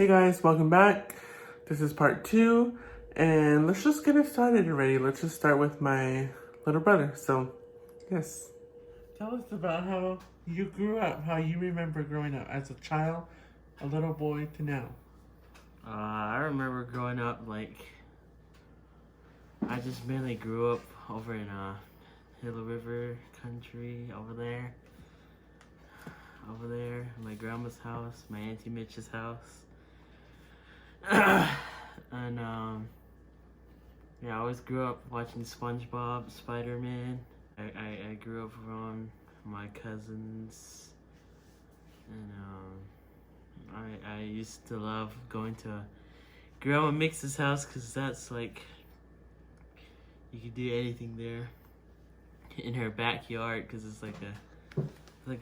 Hey guys, welcome back. This is part 2, and let's just get it started already. Let's just start with my little brother. So, yes. Tell us about how you grew up, how you remember growing up as a child, a little boy to now. I remember growing up, I just mainly grew up over in Hill River country over there, my grandma's house, my auntie Mitch's house. And yeah, I always grew up watching SpongeBob, Spider-Man. I grew up around my cousins, and I used to love going to Grandma Mix's house because that's like, you could do anything there in her backyard because it's like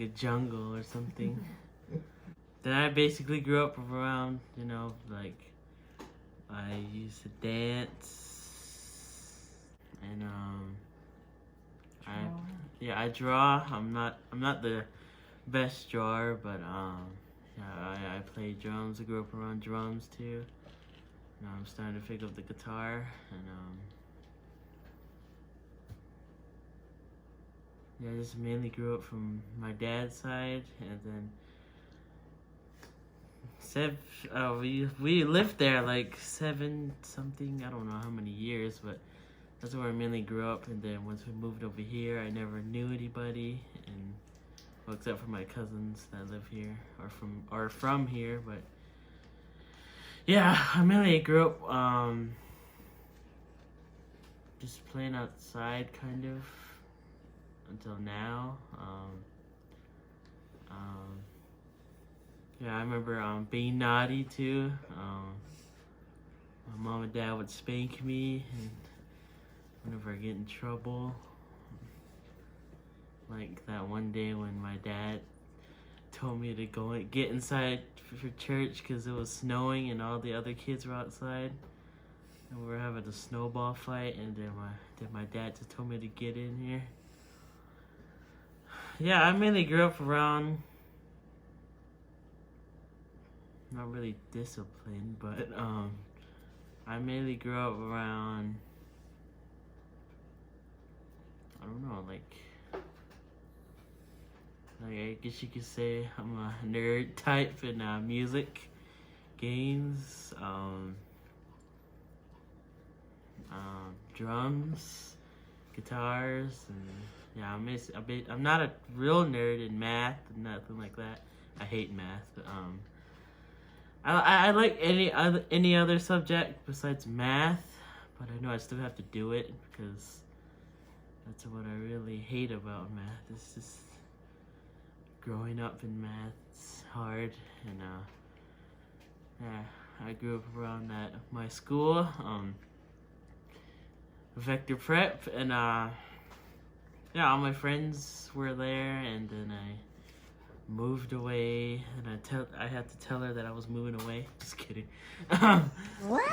a jungle or something. Then I basically grew up around, I used to dance, and I draw. I'm not the best drawer, but I play drums. I grew up around drums too. Now I'm starting to pick up the guitar, and I just mainly grew up from my dad's side, and then we lived there like 7 something, I don't know how many years, but that's where I mainly grew up. And then once we moved over here, I never knew anybody, and well, except for my cousins that live here or from here. But yeah, I mainly grew up just playing outside kind of until now. Yeah, I remember being naughty too. My mom and dad would spank me, and whenever I get in trouble, like that one day when my dad told me to go and get inside for church because it was snowing and all the other kids were outside, and we were having a snowball fight, and then my dad just told me to get in here. Yeah, I mainly grew up around, not really disciplined, but I mainly grew up around, I don't know, like I guess you could say I'm a nerd type in music, games, drums, guitars, and yeah, I'm not a real nerd in math and nothing like that. I hate math, but I like any other subject besides math, but I know I still have to do it because that's what I really hate about math. It's just growing up in math. It's hard, and yeah, I grew up around my school, Vector Prep, and yeah, all my friends were there, and then I moved away, and I had to tell her that I was moving away. Just kidding. What?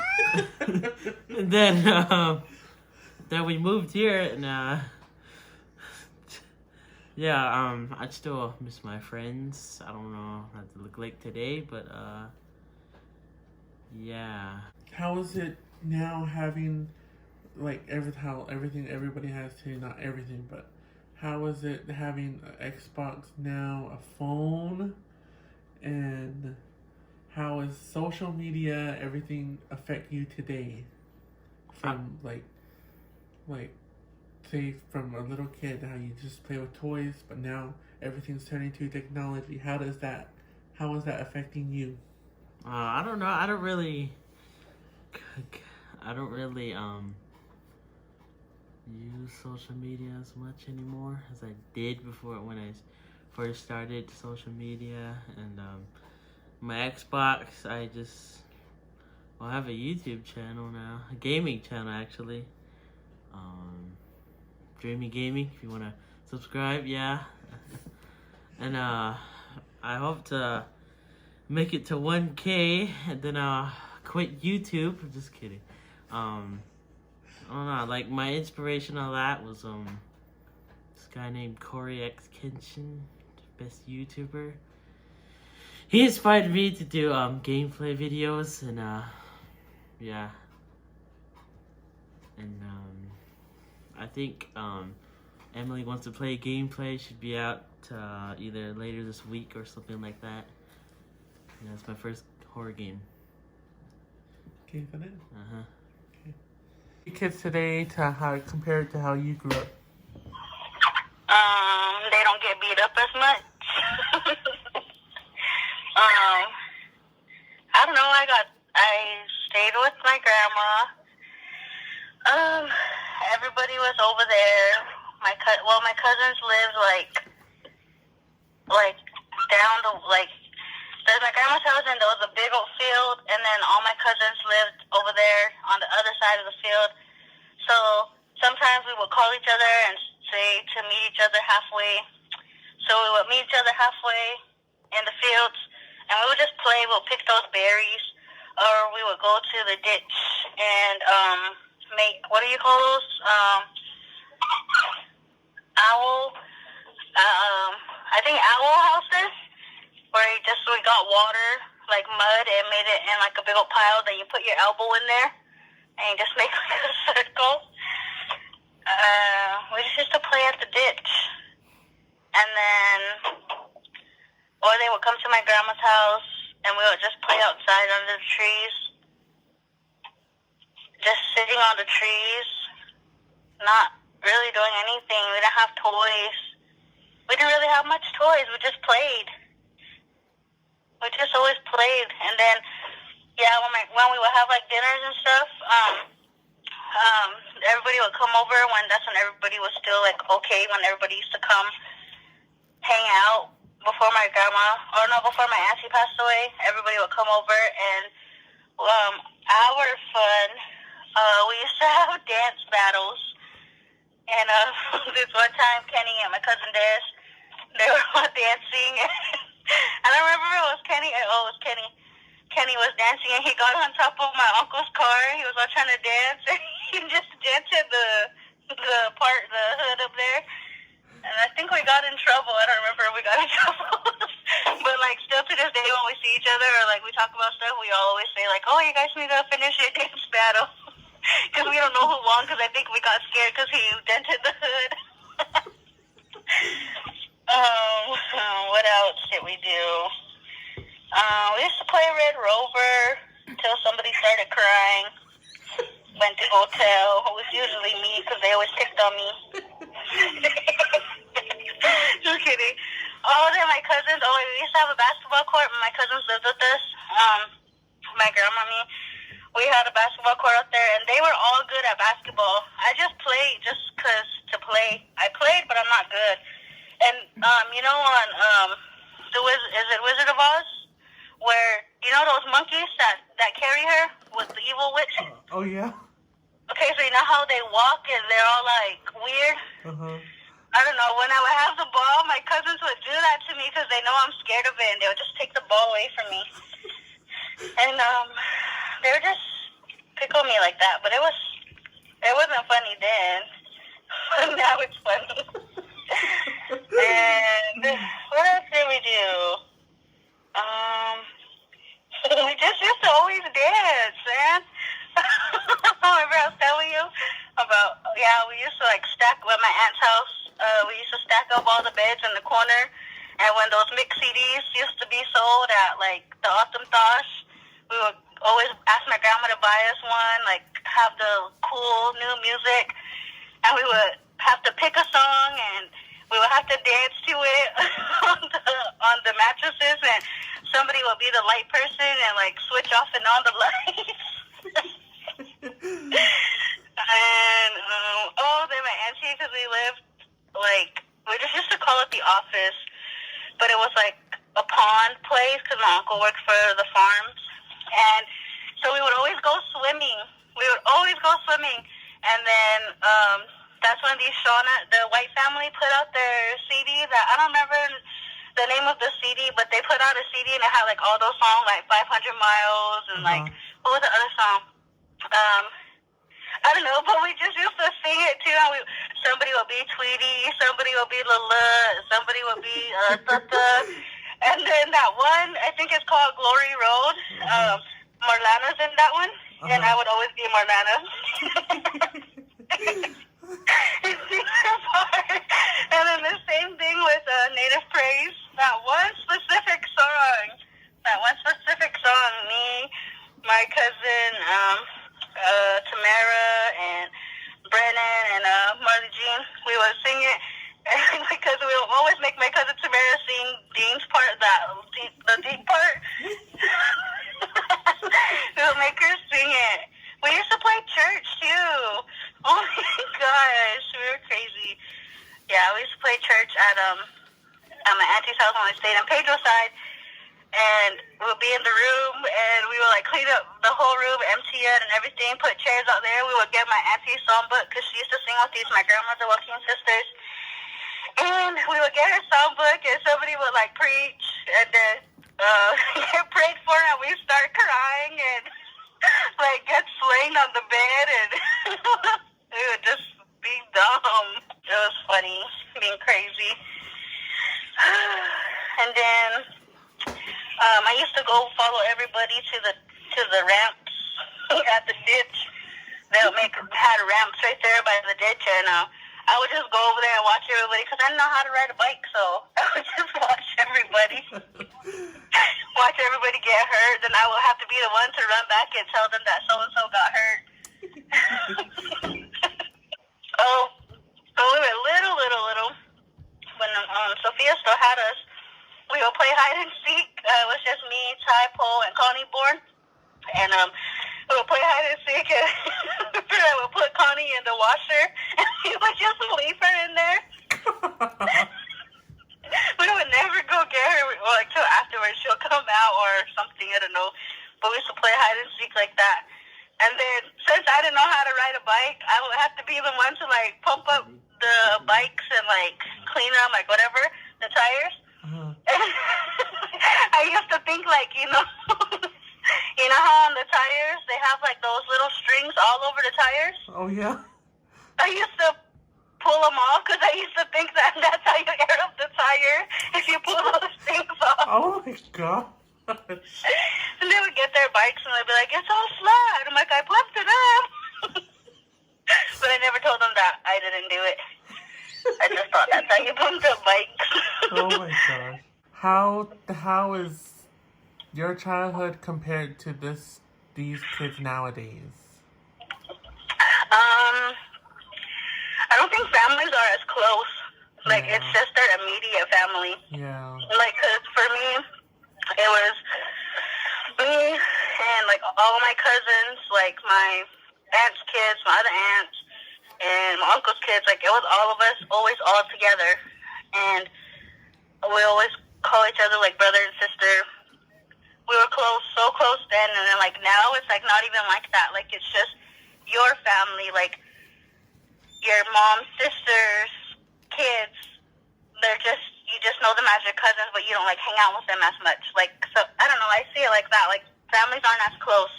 And then we moved here, and yeah, I still miss my friends. I don't know how to look like today, but yeah. How is it now having, like, everything everybody has today? Not everything, but how is it having an Xbox now, a phone, and how is social media, everything affect you today? From like say from a little kid, how you just play with toys, but now everything's turning to technology. How is that affecting you? I don't know. I don't really use social media as much anymore as I did before when I first started social media. And my Xbox, I have a YouTube channel now, a gaming channel actually. Dreamy Gaming, if you want to subscribe, yeah. And I hope to make it to 1K, and then quit YouTube. I'm just kidding. I don't know, like my inspiration on that was this guy named Corey X Kenshin, best YouTuber. he inspired me to do gameplay videos, and yeah, and I think Emily wants to play gameplay. Should be out either later this week or something like that. Yeah, it's my first horror game. Game for that. Uh-huh. Kids today to how compared to how you grew up. They don't get beat up as much. I don't know. I stayed with my grandma. Everybody was over there. My cousins lived like down the there's my grandma's house, and there was a big old field, and then all my cousins lived over there on the other side of the field. So sometimes we would call each other and say to meet each other halfway. So we would meet each other halfway in the fields, and we would just play. We'll pick those berries, or we would go to the ditch and make, what do you call those? I think owl houses, where we got water, like mud, and made it in like a big old pile. Then you put your elbow in there, and you just make like a circle. We just used to play at the ditch, and then, or they would come to my grandma's house, and we would just play outside under the trees, just sitting on the trees, not really doing anything. We didn't have toys. We didn't really have much toys. We just played. We just always played. And then, yeah, when we would have like dinners and stuff, everybody would come over. That's when everybody was still like okay. When everybody used to come hang out before my auntie passed away, everybody would come over, and our fun. We used to have dance battles. And this one time, Kenny and my cousin Des, they were all dancing. I don't remember if it was Kenny. Oh, it was Kenny. Kenny was dancing, and he got on top of my uncle's car. He was all trying to dance, and he just dented the hood up there. And I think we got in trouble. I don't remember if we got in trouble. But, like, still to this day, when we see each other or, like, we talk about stuff, we always say, like, oh, you guys need to finish your dance battle. Because we don't know who won, because I think we got scared because he dented the hood. What else did we do? We used to play Red Rover until somebody started crying. Went to hotel. It was usually me because they always picked on me. Just kidding. Oh, then my cousins, we used to have a basketball court when my cousins lived with us. My grandma and me. We had a basketball court out there, and they were all good at basketball. I just played just because to play. I played, but I'm not good. And, you know, on is it Wizard of Oz? Where, you know those monkeys that carry her with the evil witch? Oh, yeah? Okay, so you know how they walk and they're all, like, weird? Uh-huh. I don't know. When I would have the ball, my cousins would do that to me because they know I'm scared of it, and they would just take the ball away from me. And, they would just pick on me like that, but it wasn't funny then. Now it's funny. And what else did we do? We just used to always dance, man. Remember I was telling you about, we used to like stack at my aunt's house. We used to stack up all the beds in the corner, and when those mix CDs used to be sold at like the Autumn Tosh, we would always ask my grandma to buy us one, like have the cool new music, and we would have to pick a song, and we would have to dance to it on the mattresses, and somebody would be the light person and like switch off and on the lights. And then my auntie, because we lived we just used to call it the office, but it was like a pond place because my uncle worked for the farms. And so we would always go swimming. And then that's when the White family put out their CD that, I don't remember the name of the CD, but they put out a CD and it had like all those songs, like 500 Miles and like, what was the other song? I don't know, but we just used to sing it too. And somebody would be Tweety, somebody would be Lala, somebody would be Tata. And then that one, I think it's called Glory Road. Marlana's in that one, and I would always be Marlana. And then the same thing with Native Praise. That one specific song, me, my cousin Tamara, and Brennan, and Marley Jean, we would sing it. And my cousin, we would always make my cousin Tamara sing Dean's part, the deep part. We would make her sing it. We used to play church too. Oh my gosh, we were crazy. Yeah, we used to play church at my auntie's house when I stayed on Pedro's side, and we would be in the room, and we would like clean up the whole room, empty it and everything, put chairs out there. We would get my auntie's songbook because she used to sing with these my grandmother Joaquin sisters, and we would get her songbook, and somebody would like preach, and then get prayed for, and we start crying and like get slain on the bed, and we would just be dumb. It was funny, being crazy. And then I used to go follow everybody to the ramps at the ditch. They had ramps right there by the ditch, and I would just go over there and watch everybody because I didn't know how to ride a bike, so I would just watch everybody. Watch everybody get hurt, then I would have to be the one to run back and tell them that so-and-so got hurt. Oh, when we were little, when Sophia still had us, we would play hide and seek. It was just me, Ty, Poe, and Connie Bourne. And we would play hide and seek, and I would put Connie in the washer, and we would just leave her in there. We would never go get her, like, till afterwards. She'll come out or something, I don't know. But we used to play hide and seek like that. And then, since I didn't know how to ride a bike, I would have to be the one to, like, pump up the bikes and, like, clean them, like, whatever, the tires. I used to think, like, you know how on the tires, they have, like, those little strings all over the tires? Oh, yeah? I used to pull them off because I used to think that that's how you air up the tire, if you pull those things off. Oh, my God. And they would get their bikes and they'd be like, it's all flat. I'm like, I pumped it up. But I never told them that I didn't do it. I just thought that's how you pumped up bikes. Oh, my gosh. How is your childhood compared to these kids nowadays? I don't think families are as close. Like, it's just their immediate family. Yeah. Like, because for me, it was me and, like, all my cousins, like, my aunt's kids, my other aunts, and my uncle's kids. Like, it was all of us, always all together. And we always call each other, like, brother and sister. We were close, so close then. And then, like, now it's, like, not even like that. Like, it's just your family, like, your mom's sisters, kids, you just know them as your cousins, but you don't, like, hang out with them as much. Like, so, I don't know, I see it like that. Like, families aren't as close.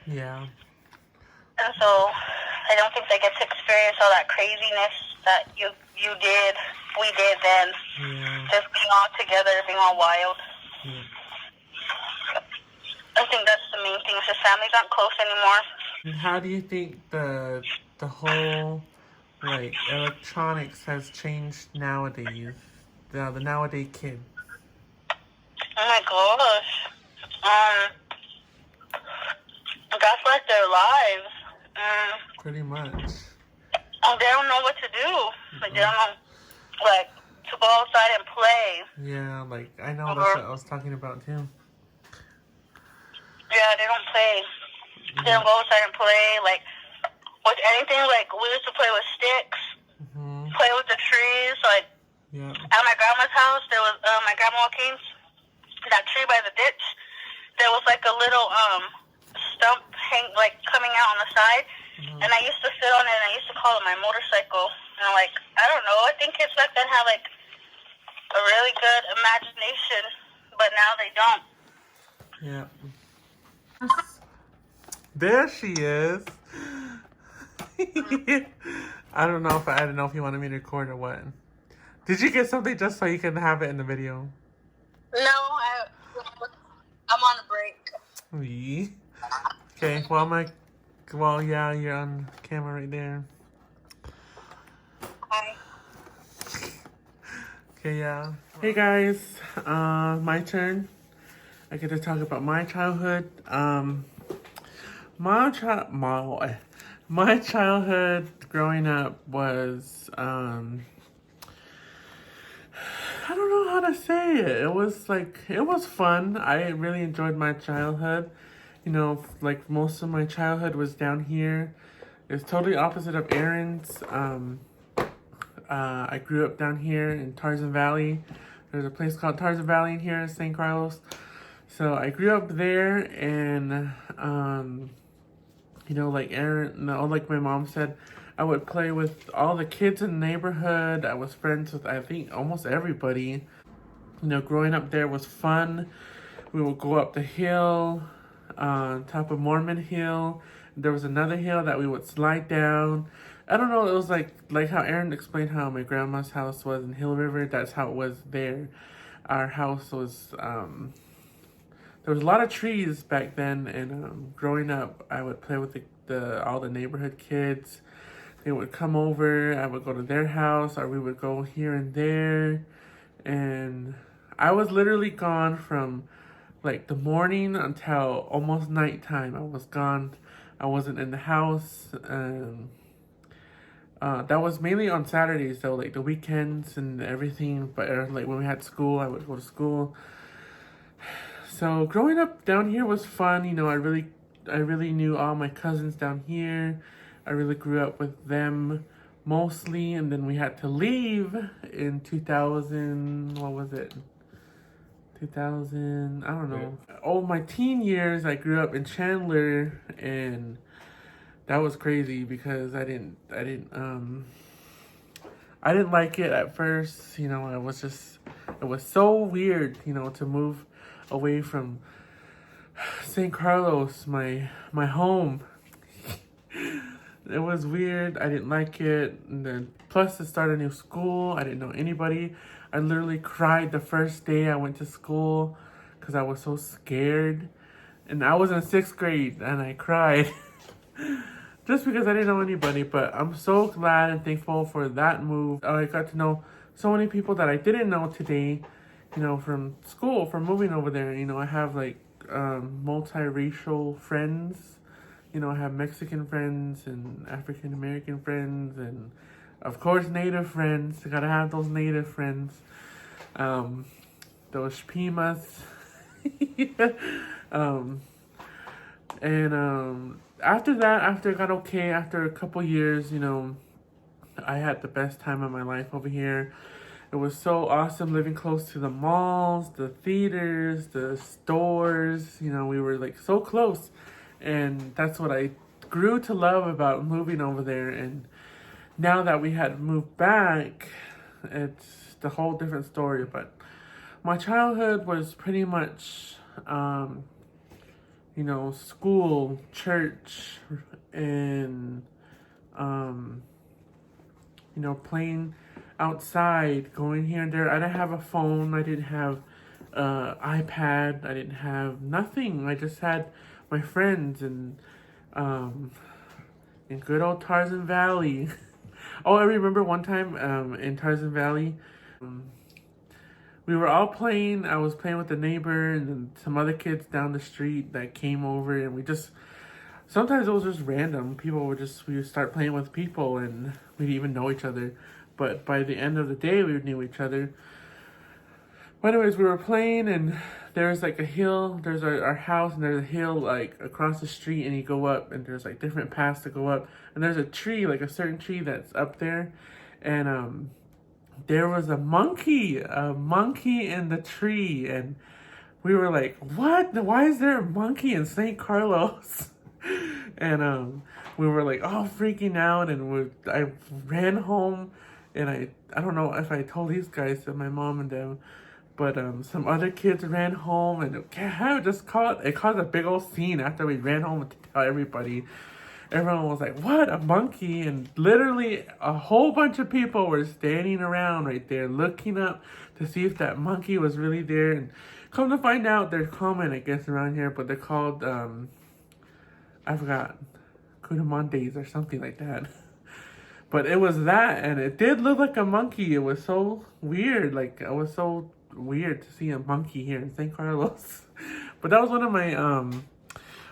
Yeah. And so, I don't think they get to experience all that craziness that we did then. Yeah. Just being all together, being all wild. Yeah. I think that's the main thing, is just families aren't close anymore. And how do you think the whole, like, electronics has changed nowadays? The nowadays kids. Oh my gosh. That's like their lives. Pretty much. They don't know what to do. Like, they don't know, like, to go outside and play. Yeah, like, I know that's what I was talking about, too. Yeah, they don't play. They don't go outside and play. Like, with anything, like, we used to play with sticks, play with the trees. Like, at my grandma's house, there was, my grandma Joaquin's, that tree by the ditch, there was, like, a little, stump coming out on the side. And I used to sit on it, and I used to call it my motorcycle. And I'm like, I don't know, I think kids back then had, like, a really good imagination, but now they don't. Yeah. There she is. I don't know if you wanted me to record or what. Did you get something just so you can have it in the video? No, We. Okay, yeah, you're on camera right there. Hi. Okay, yeah. Hey guys, my turn. I get to talk about my childhood. My child, my childhood growing up was, I don't know how to say it. It was fun. I really enjoyed my childhood. You know, like most of my childhood was down here. It's totally opposite of Aaron's. I grew up down here in Tarzan Valley. There's a place called Tarzan Valley in here in St. Carlos. So I grew up there, and you know, like Aaron, no, like my mom said, I would play with all the kids in the neighborhood. I was friends with, I think, almost everybody. You know, growing up there was fun. We would go up the hill, top of Mormon Hill. There was another hill that we would slide down. I don't know, it was like how Aaron explained how my grandma's house was in Hill River. That's how it was there. Our house was, there was a lot of trees back then, and growing up, I would play with all the neighborhood kids. They would come over, I would go to their house, or we would go here and there. And I was literally gone from like the morning until almost nighttime. I was gone. I wasn't in the house. That was mainly on Saturdays though, like the weekends and everything. But like when we had school, I would go to school. So growing up down here was fun. You know, I really knew all my cousins down here. I really grew up with them mostly, and then we had to leave in 2000. What was it? 2000. I don't know. Oh, my teen years, I grew up in Chandler, and that was crazy because I didn't like it at first. You know, it was so weird. You know, to move away from St. Carlos, my home. It was weird. I didn't like it. And then plus to start a new school, I didn't know anybody. I literally cried the first day I went to school because I was so scared. And I was in 6th grade and I cried just because I didn't know anybody. But I'm so glad and thankful for that move. I got to know so many people that I didn't know today, you know, from school, from moving over there. You know, I have like multiracial friends. You know, I have Mexican friends and African American friends, and of course Native friends. I gotta have those Native friends. Those Shpimas. After that, after it got okay, after a couple years, you know, I had the best time of my life over here. It was so awesome living close to the malls, the theaters, the stores. You know, we were like so close. And that's what I grew to love about moving over there. And now that we had moved back, it's the whole different story. But my childhood was pretty much, you know, school, church, and, you know, playing outside, going here and there. I didn't have a phone. I didn't have iPad. I didn't have nothing. I just had my friends and in good old Tarzan Valley. Oh, I remember one time in Tarzan Valley, we were all playing. I was playing with the neighbor and then some other kids down the street that came over, and we just, sometimes it was just random. We would start playing with people and we'd even know each other. But by the end of the day, we knew each other. But anyways, we were playing, and there's like a hill. There's our house, and there's a hill like across the street, and you go up, and there's like different paths to go up. And there's a tree, like a certain tree that's up there, and there was a monkey in the tree, and we were like, "What? Why is there a monkey in St. Carlos?" And we were like all freaking out, and I ran home, and I don't know if I told these guys, my mom and them. But some other kids ran home, and it caused a big old scene after we ran home to tell everybody. everyone was like, what, a monkey? And literally a whole bunch of people were standing around right there looking up to see if that monkey was really there. And come to find out, they're common, I guess, around here, but they're called, I forgot, Cudamontes or something like that. But it was that, and it did look like a monkey. It was so weird. Like, it was so weird to see a monkey here in San Carlos. But that was one of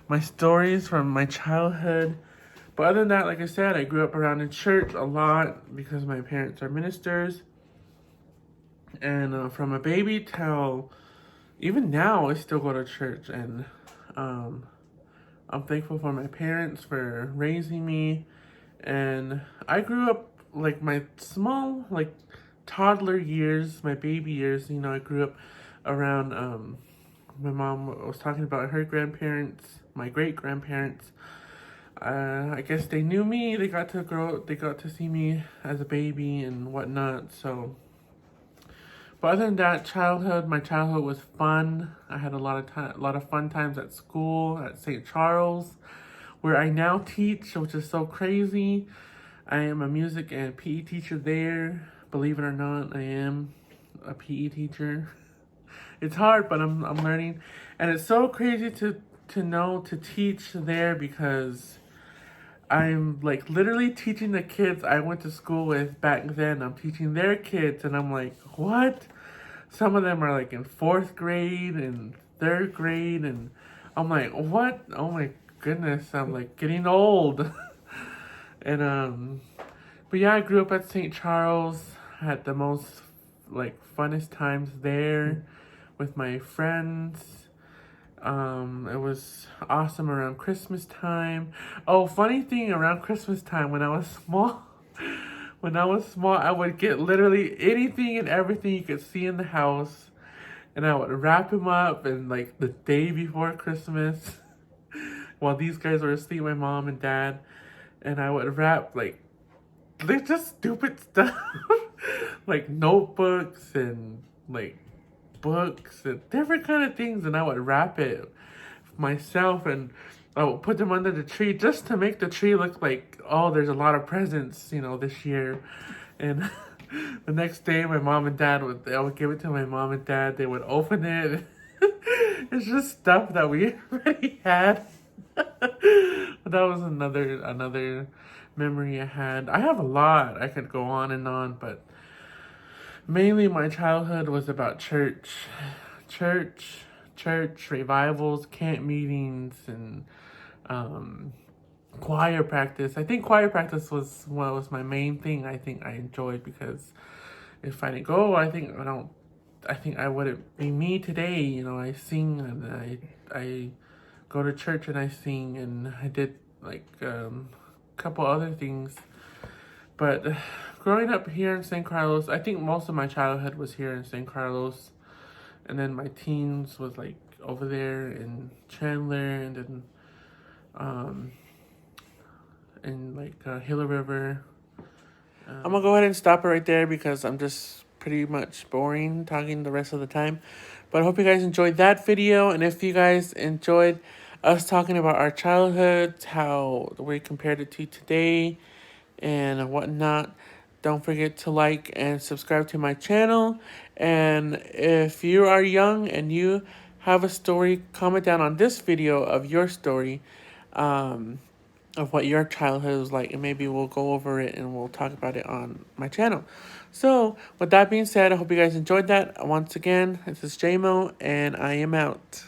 my stories from my childhood. But other than that, like I said, I grew up around in church a lot because my parents are ministers. And from a baby till even now, I still go to church. And I'm thankful for my parents for raising me. And I grew up, like, my small, like, toddler years, my baby years, I grew up around, my mom was talking about her grandparents, my great-grandparents. I guess they knew me, they got to see me as a baby and whatnot, so. But other than that, my childhood was fun. I had a lot of fun times at school, at St. Charles, where I now teach, which is so crazy. I am a music and PE teacher there. Believe it or not, I am a PE teacher. It's hard, but I'm learning. And it's so crazy to teach there because I'm like literally teaching the kids I went to school with back then. I'm teaching their kids and I'm like, what? Some of them are like in 4th grade and 3rd grade and I'm like, what? Oh my goodness, I'm like getting old. And but yeah, I grew up at St. Charles. Had the most like funnest times there with my friends. It was awesome around Christmas time. Oh, funny thing, around Christmas time when I was small, I would get literally anything and everything you could see in the house, and I would wrap him up. And like the day before Christmas, while these guys were asleep, my mom and dad, and I would wrap like just stupid stuff, like notebooks and like books and different kind of things, and I would wrap it myself and I would put them under the tree just to make the tree look like, oh, there's a lot of presents, this year. And the next day, my mom and dad I would give it to my mom and dad. They would open it. It's just stuff that we already had. But that was another memory I had. I have a lot. I could go on and on, but mainly my childhood was about church, revivals, camp meetings, and choir practice. I think choir practice was my main thing. I think I enjoyed because if I didn't go, I think I wouldn't be me today. I sing and I go to church and I sing and I did like a couple other things. But growing up here in San Carlos, I think most of my childhood was here in San Carlos. And then my teens was like over there in Chandler and then in like Gila River. I'm gonna go ahead and stop it right there because I'm just pretty much boring talking the rest of the time. But I hope you guys enjoyed that video. And if you guys enjoyed us talking about our childhoods, how we compared it to today and whatnot, don't forget to like and subscribe to my channel. And if you are young and you have a story, comment down on this video of your story, of what your childhood was like, and maybe we'll go over it and we'll talk about it on my channel. So with that being said, I hope you guys enjoyed that. Once again, this is Jaymo and I am out.